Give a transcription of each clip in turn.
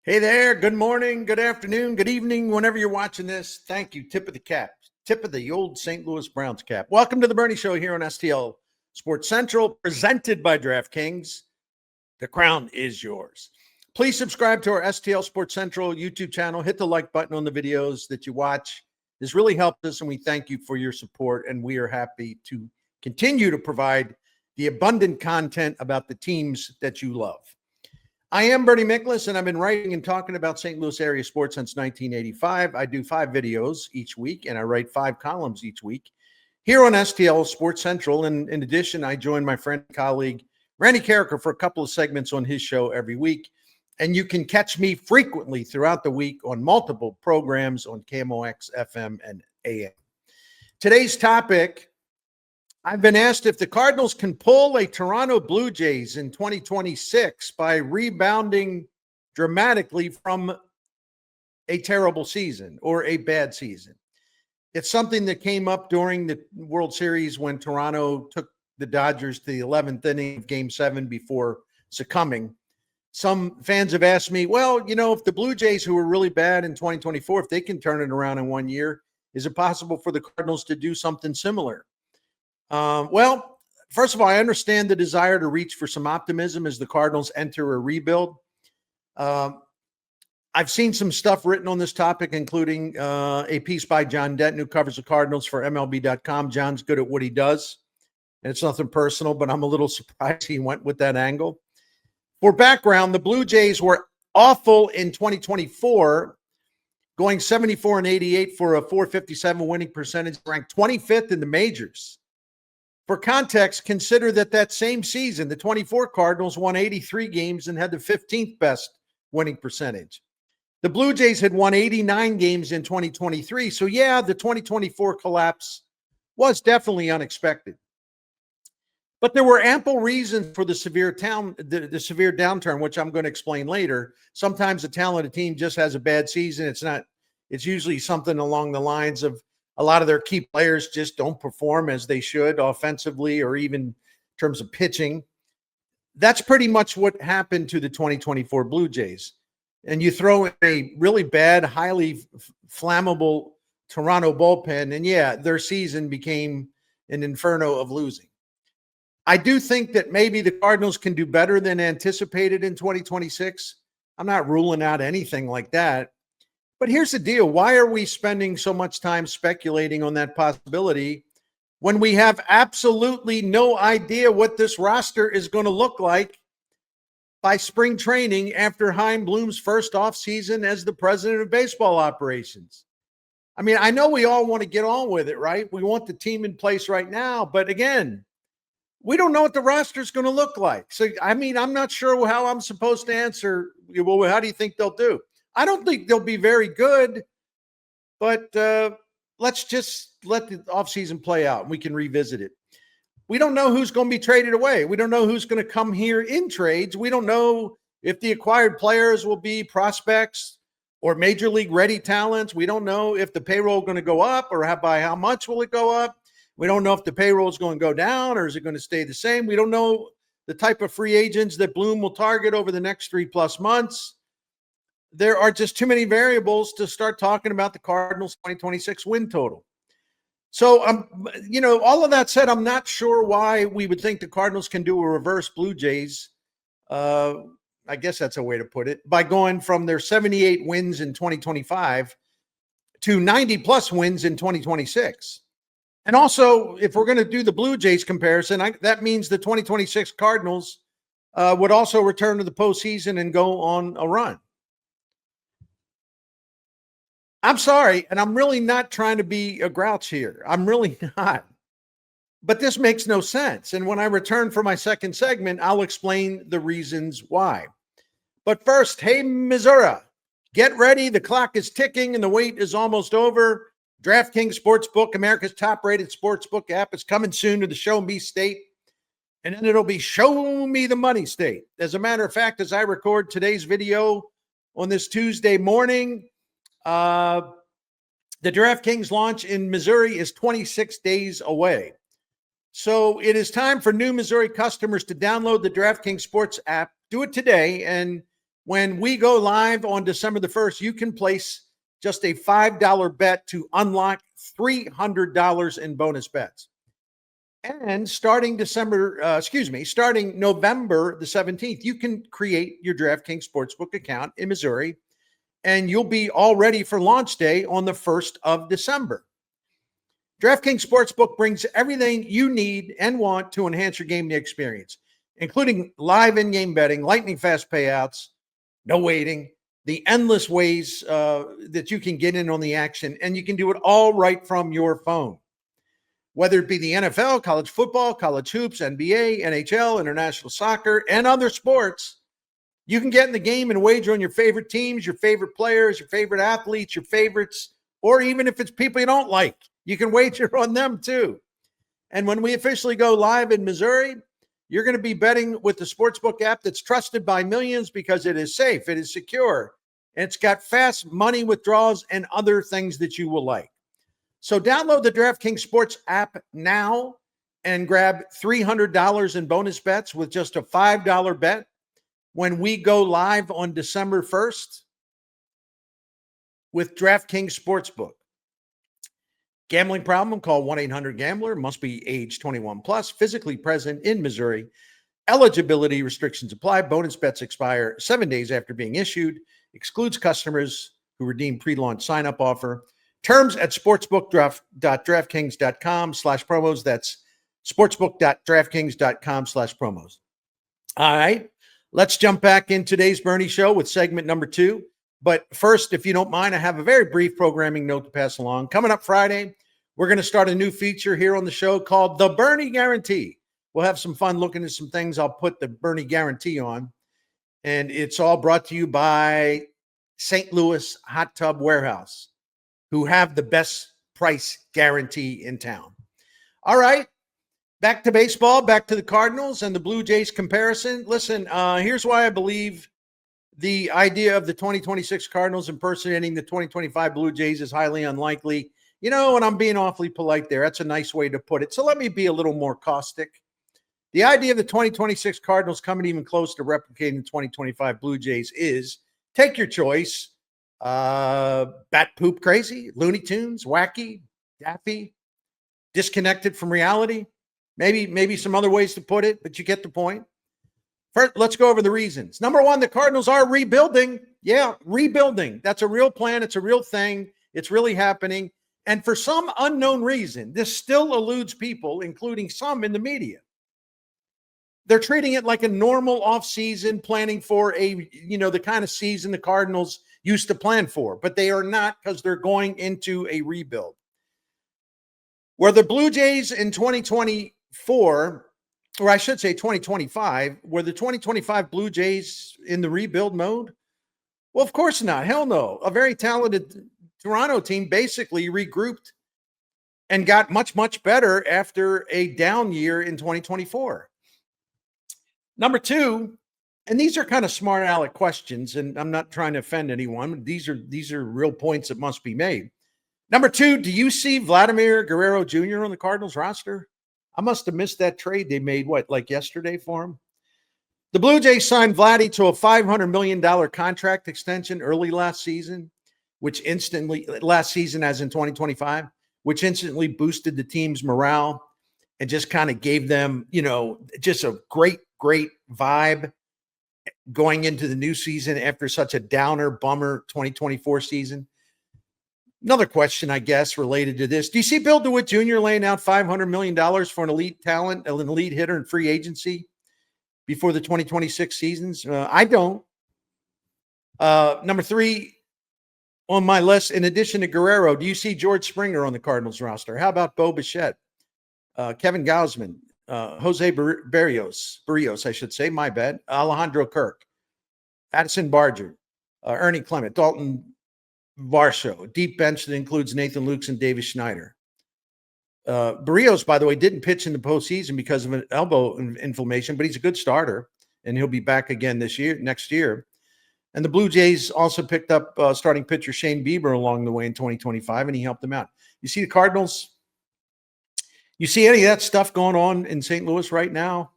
Hey there. Good morning, good afternoon, good evening, whenever you're watching this. Thank you. Tip of the cap. Tip of the old St. Louis Browns cap. Welcome to the Bernie Show here on STL Sports Central, presented by DraftKings. The crown is yours. Please subscribe to our STL Sports Central YouTube channel. Hit the like button on the videos that you watch. This really helps us, and we thank you for your support, and we are happy to continue to provide the abundant content about the teams that you love. I am Bernie Miklasz, and I've been writing and talking about St. Louis area sports since 1985. I do 5 videos each week, and I write 5 columns each week here on STL Sports Central. And in addition, I join my friend and colleague Randy Carricker for a couple of segments on his show every week. And you can catch me frequently throughout the week on multiple programs on KMOX, FM, and AM. Today's topic, I've been asked if the Cardinals can pull a Toronto Blue Jays in 2026 by rebounding dramatically from a terrible season or a bad season. It's something that came up during the World Series when Toronto took the Dodgers to the 11th inning of Game 7 before succumbing. Some fans have asked me, well, if the Blue Jays, who were really bad in 2024, if they can turn it around in 1 year, is it possible for the Cardinals to do something similar? Well, first of all, I understand the desire to reach for some optimism as the Cardinals enter a rebuild. I've seen some stuff written on this topic, including a piece by John Denton, who covers the Cardinals for MLB.com. John's good at what he does, and it's nothing personal, but I'm a little surprised he went with that angle. For background, the Blue Jays were awful in 2024, going 74-88 for a .457 winning percentage, ranked 25th in the majors. For context, consider that same season, the 24 Cardinals won 83 games and had the 15th best winning percentage. The Blue Jays had won 89 games in 2023. So, yeah, the 2024 collapse was definitely unexpected. But there were ample reasons for the severe downturn, which I'm going to explain later. Sometimes a talented team just has a bad season. It's usually something along the lines of a lot of their key players just don't perform as they should offensively or even in terms of pitching. That's pretty much what happened to the 2024 Blue Jays. And you throw in a really bad, highly flammable Toronto bullpen, and yeah, their season became an inferno of losing. I do think that maybe the Cardinals can do better than anticipated in 2026. I'm not ruling out anything like that. But here's the deal. Why are we spending so much time speculating on that possibility when we have absolutely no idea what this roster is going to look like by spring training after Chaim Bloom's first offseason as the president of baseball operations? I mean, I know we all want to get on with it, right? We want the team in place right now. But again, we don't know what the roster is going to look like. So, I mean, I'm not sure how I'm supposed to answer. Well, how do you think they'll do? I don't think they'll be very good, but let's just let the offseason play out and we can revisit it. We don't know who's going to be traded away. We don't know who's going to come here in trades. We don't know if the acquired players will be prospects or major league ready talents. We don't know if the payroll is going to go up or by how much will it go up. We don't know if the payroll is going to go down or is it going to stay the same. We don't know the type of free agents that Bloom will target over the next 3+ months. There are just too many variables to start talking about the Cardinals' 2026 win total. So, all of that said, I'm not sure why we would think the Cardinals can do a reverse Blue Jays. I guess that's a way to put it, by going from their 78 wins in 2025 to 90+ wins in 2026. And also, if we're going to do the Blue Jays comparison, that means the 2026 Cardinals would also return to the postseason and go on a run. I'm sorry, and I'm really not trying to be a grouch here. I'm really not. But this makes no sense. And when I return for my second segment, I'll explain the reasons why. But first, hey, Missouri, get ready. The clock is ticking and the wait is almost over. DraftKings Sportsbook, America's top-rated sportsbook app, is coming soon to the Show Me State. And then it'll be Show Me the Money State. As a matter of fact, as I record today's video on this Tuesday morning, the DraftKings launch in Missouri is 26 days away. So it is time for new Missouri customers to download the DraftKings Sports app. Do it today and When we go live on December the 1st, you can place just a $5 bet to unlock $300 in bonus bets. And starting starting November the 17th, you can create your DraftKings Sportsbook account in Missouri, and you'll be all ready for launch day on the 1st of December. DraftKings Sportsbook brings everything you need and want to enhance your game day experience, including live in-game betting, lightning fast payouts, no waiting, the endless ways that you can get in on the action, and you can do it all right from your phone. Whether it be the NFL, college football, college hoops, NBA, NHL, international soccer, and other sports, you can get in the game and wager on your favorite teams, your favorite players, your favorite athletes, your favorites, or even if it's people you don't like, you can wager on them too. And when we officially go live in Missouri, you're going to be betting with the Sportsbook app that's trusted by millions because it is safe, it is secure, and it's got fast money withdrawals and other things that you will like. So download the DraftKings Sports app now and grab $300 in bonus bets with just a $5 bet when we go live on December 1st with DraftKings Sportsbook. Gambling problem? Call 1-800-GAMBLER. Must be age 21 plus, physically present in Missouri. Eligibility restrictions apply. Bonus bets expire 7 days after being issued. Excludes customers who redeem pre-launch sign-up offer. Terms at sportsbook.draftkings.com/promos. That's sportsbook.draftkings.com/promos. All right, let's jump back in today's Bernie Show with segment number 2. But first, if you don't mind, I have a very brief programming note to pass along. Coming up Friday, we're going to start a new feature here on the show called The Bernie Guarantee. We'll have some fun looking at some things I'll put the Bernie Guarantee on. And it's all brought to you by St. Louis Hot Tub Warehouse, who have the best price guarantee in town. All right, back to baseball, back to the Cardinals and the Blue Jays comparison. Listen, here's why I believe the idea of the 2026 Cardinals impersonating the 2025 Blue Jays is highly unlikely. You know, and I'm being awfully polite there. That's a nice way to put it. So let me be a little more caustic. The idea of the 2026 Cardinals coming even close to replicating the 2025 Blue Jays is, take your choice, bat poop crazy, Looney Tunes, wacky, daffy, disconnected from reality. Maybe some other ways to put it, but you get the point. First, let's go over the reasons. Number one, the Cardinals are rebuilding. Yeah, rebuilding. That's a real plan. It's a real thing. It's really happening. And for some unknown reason, this still eludes people, including some in the media. They're treating it like a normal offseason, planning for the kind of season the Cardinals used to plan for, but they are not, because they're going into a rebuild. Where the Blue Jays in 2024, or I should say 2025, were the 2025 Blue Jays in the rebuild mode? Well, of course not. Hell no. A very talented Toronto team basically regrouped and got much, much better after a down year in 2024. Number two, and these are kind of smart aleck questions, and I'm not trying to offend anyone. These are real points that must be made. Number two, do you see Vladimir Guerrero Jr. on the Cardinals roster? I must have missed that trade they made, like yesterday for him? The Blue Jays signed Vladdy to a $500 million contract extension early last season, last season as in 2025, which instantly boosted the team's morale and just kind of gave them, just a great vibe going into the new season after such a bummer 2024 season. Another question, I guess, related to this. Do you see Bill DeWitt Jr. laying out $500 million for an elite talent, an elite hitter in free agency before the 2026 seasons? I don't. Number three on my list, in addition to Guerrero, do you see George Springer on the Cardinals roster? How about Bo Bichette, Kevin Gausman, Jose Barrios, I should say, my bad, Alejandro Kirk, Addison Barger, Ernie Clement, Dalton Varsho, deep bench that includes Nathan Lukes and Davis Schneider. Barrios, by the way, didn't pitch in the postseason because of an elbow inflammation, but he's a good starter, and he'll be back again next year. And the Blue Jays also picked up starting pitcher Shane Bieber along the way in 2025, and he helped them out. You see the Cardinals? You see any of that stuff going on in St. Louis right now?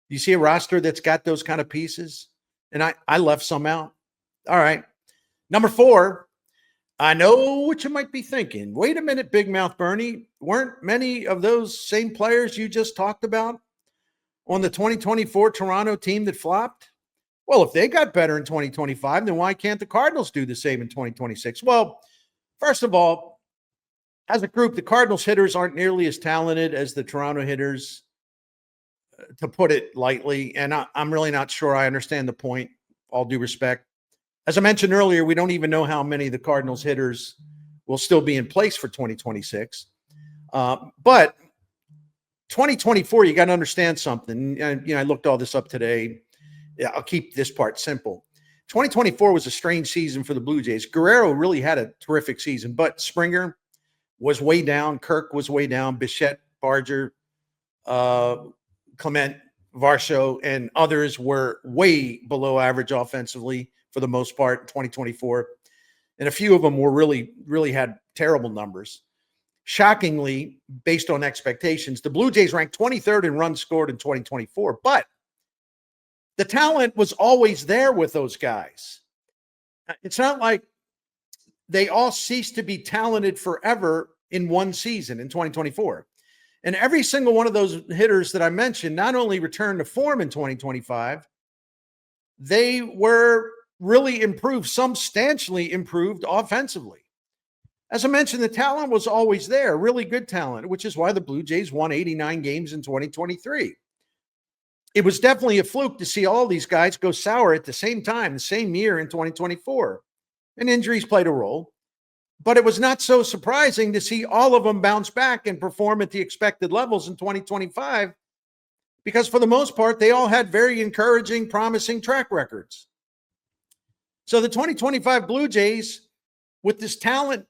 You see a roster that's got those kind of pieces? and I left some out. All right. Number 4, I know what you might be thinking. Wait a minute, Big Mouth Bernie. Weren't many of those same players you just talked about on the 2024 Toronto team that flopped? Well, if they got better in 2025, then why can't the Cardinals do the same in 2026? Well, first of all, as a group, the Cardinals hitters aren't nearly as talented as the Toronto hitters, to put it lightly. And I'm really not sure I understand the point, all due respect. As I mentioned earlier, we don't even know how many of the Cardinals hitters will still be in place for 2026. But 2024, you got to understand something. And, I looked all this up today. Yeah, I'll keep this part simple. 2024 was a strange season for the Blue Jays. Guerrero really had a terrific season, but Springer was way down. Kirk was way down. Bichette, Barger, Clement, Varsho, and others were way below average offensively for the most part in 2024. And a few of them were really had terrible numbers. Shockingly, based on expectations, the Blue Jays ranked 23rd in runs scored in 2024, but the talent was always there with those guys. It's not like they all ceased to be talented forever in one season in 2024. And every single one of those hitters that I mentioned not only returned to form in 2025, they were really improved, substantially improved offensively. As I mentioned, the talent was always there, really good talent, which is why the Blue Jays won 89 games in 2023. It was definitely a fluke to see all these guys go sour at the same time, the same year in 2024. And injuries played a role. But it was not so surprising to see all of them bounce back and perform at the expected levels in 2025, because for the most part, they all had very encouraging, promising track records. So the 2025 Blue Jays, with this talent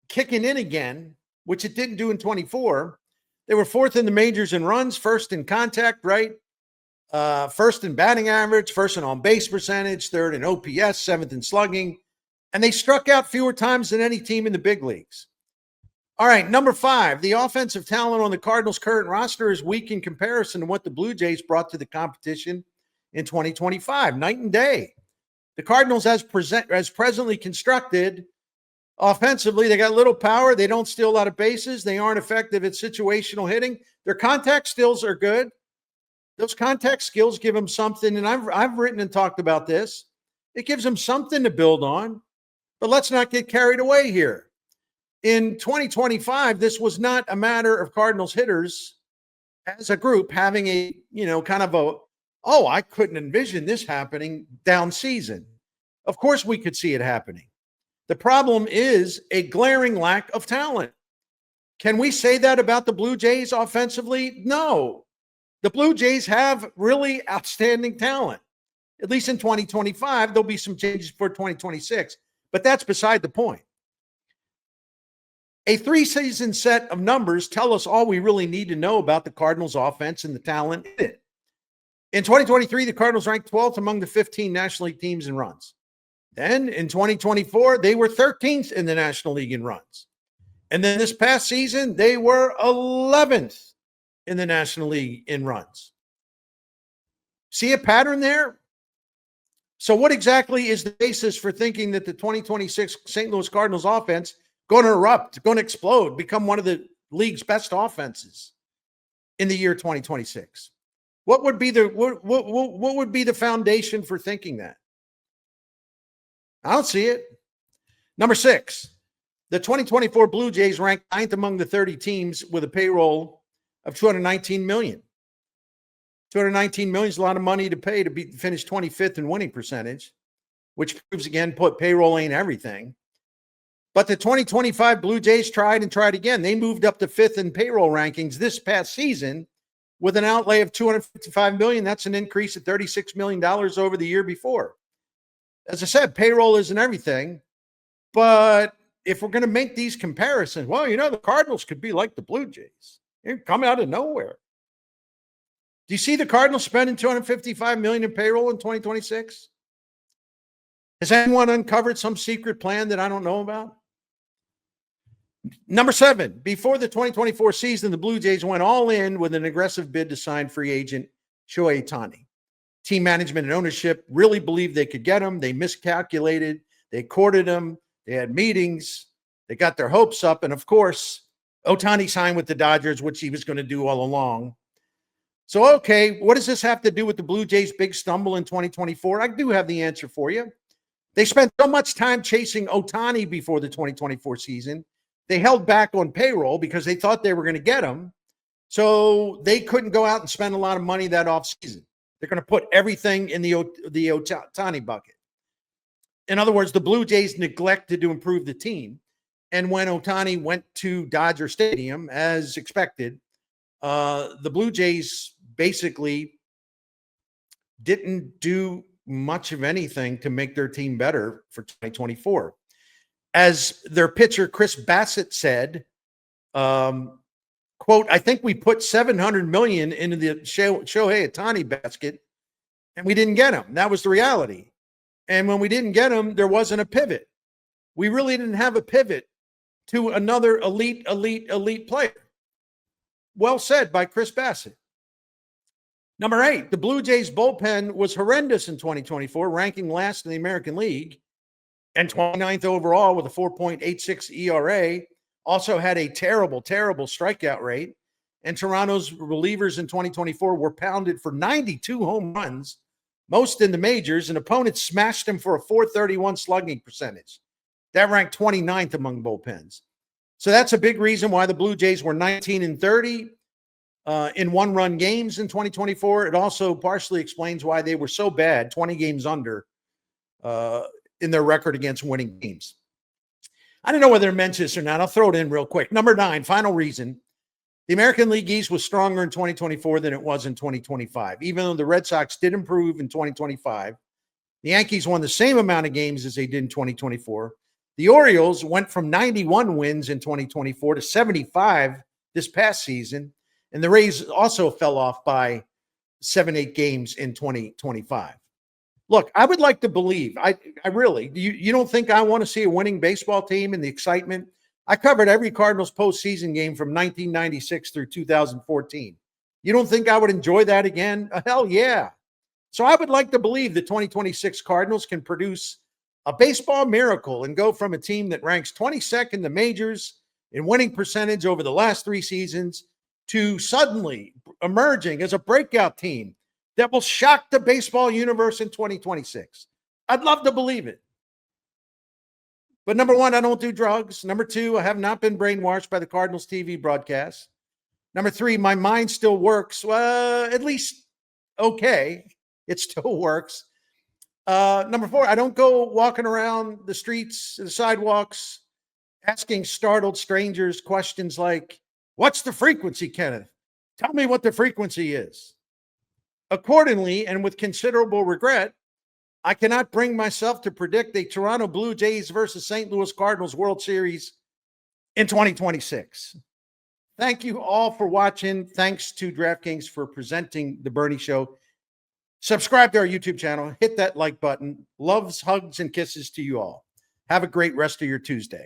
kicking in again, which it didn't do in 24, they were 4th in the majors in runs, 1st in contact, right? 1st in batting average, 1st in on-base percentage, 3rd in OPS, 7th in slugging, and they struck out fewer times than any team in the big leagues. All right, number 5, the offensive talent on the Cardinals' current roster is weak in comparison to what the Blue Jays brought to the competition in 2025, night and day. The Cardinals, as presently constructed, offensively, they got little power. They don't steal a lot of bases. They aren't effective at situational hitting. Their contact skills are good. Those contact skills give them something, and I've written and talked about this. It gives them something to build on. But let's not get carried away here. In 2025, this was not a matter of Cardinals hitters as a group having a, kind of I couldn't envision this happening down season. Of course we could see it happening. The problem is a glaring lack of talent. Can we say that about the Blue Jays offensively? No. The Blue Jays have really outstanding talent. At least in 2025, there'll be some changes for 2026. But that's beside the point. A 3-season set of numbers tell us all we really need to know about the Cardinals offense and the talent in it. In 2023, the Cardinals ranked 12th among the 15 National League teams in runs. Then in 2024, they were 13th in the National League in runs. And then this past season, they were 11th in the National League in runs. See a pattern there? So what exactly is the basis for thinking that the 2026 St. Louis Cardinals offense going to erupt, going to explode, become one of the league's best offenses in the year 2026? What would be the foundation for thinking that? I don't see it. Number 6, the 2024 Blue Jays ranked 9th among the 30 teams with a payroll of $219 million. $219 million is a lot of money to pay to finish 25th in winning percentage, which proves again, payroll ain't everything. But the 2025 Blue Jays tried and tried again. They moved up to 5th in payroll rankings this past season with an outlay of $255 million. That's an increase of $36 million over the year before. As I said, payroll isn't everything. But if we're going to make these comparisons, well, the Cardinals could be like the Blue Jays. They come out of nowhere. Do you see the Cardinals spending $255 million in payroll in 2026? Has anyone uncovered some secret plan that I don't know about? Number 7, before the 2024 season, the Blue Jays went all in with an aggressive bid to sign free agent Shohei Ohtani. team management and ownership really believed they could get him. They miscalculated. They courted him. They had meetings. They got their hopes up. And of course, Ohtani signed with the Dodgers, which he was going to do all along. So, okay, what does this have to do with the Blue Jays' big stumble in 2024? I do have the answer for you. They spent so much time chasing Ohtani before the 2024 season. They held back on payroll because they thought they were going to get him. So they couldn't go out and spend a lot of money that offseason. They're going to put everything in the Ohtani bucket. In other words, the Blue Jays neglected to improve the team. And when Ohtani went to Dodger Stadium, as expected, the Blue Jays basically didn't do much of anything to make their team better for 2024. As their pitcher, Chris Bassett, said, quote, I think we put $700 million into the Shohei Ohtani basket, and we didn't get him. That was the reality. And when we didn't get him, there wasn't a pivot. We really didn't have a pivot to another elite player. Well said by Chris Bassett. Number 8, the Blue Jays bullpen was horrendous in 2024, ranking last in the American League and 29th overall with a 4.86 ERA. Also had a terrible strikeout rate. And Toronto's relievers in 2024 were pounded for 92 home runs, most in the majors, and opponents smashed them for a .431 slugging percentage. That ranked 29th among bullpens. So that's a big reason why the Blue Jays were 19-30 in one-run games in 2024. It also partially explains why they were so bad, 20 games under in their record against winning teams. I don't know whether to mention this or not. I'll throw it in real quick. Number 9, final reason. The American League East was stronger in 2024 than it was in 2025. Even though the Red Sox did improve in 2025, the Yankees won the same amount of games as they did in 2024. The Orioles went from 91 wins in 2024 to 75 this past season, and the Rays also fell off by 7-8 games in 2025. Look, I would like to believe, I really, you don't think I want to see a winning baseball team and the excitement? I covered every Cardinals postseason game from 1996 through 2014. You don't think I would enjoy that again? Hell yeah. So I would like to believe the 2026 Cardinals can produce a baseball miracle and go from a team that ranks 22nd in the majors in winning percentage over the last 3 seasons to suddenly emerging as a breakout team that will shock the baseball universe in 2026. I'd love to believe it. But number 1, I don't do drugs. Number 2, I have not been brainwashed by the Cardinals TV broadcast. Number 3, my mind still works. At least okay. It still works. Number 4, I don't go walking around the streets, the sidewalks, asking startled strangers questions like, what's the frequency, Kenneth? Tell me what the frequency is. Accordingly, and with considerable regret, I cannot bring myself to predict a Toronto Blue Jays versus St. Louis Cardinals World Series in 2026. Thank you all for watching. Thanks to DraftKings for presenting The Bernie Show. Subscribe to our YouTube channel. Hit that like button. Loves, hugs, and kisses to you all. Have a great rest of your Tuesday.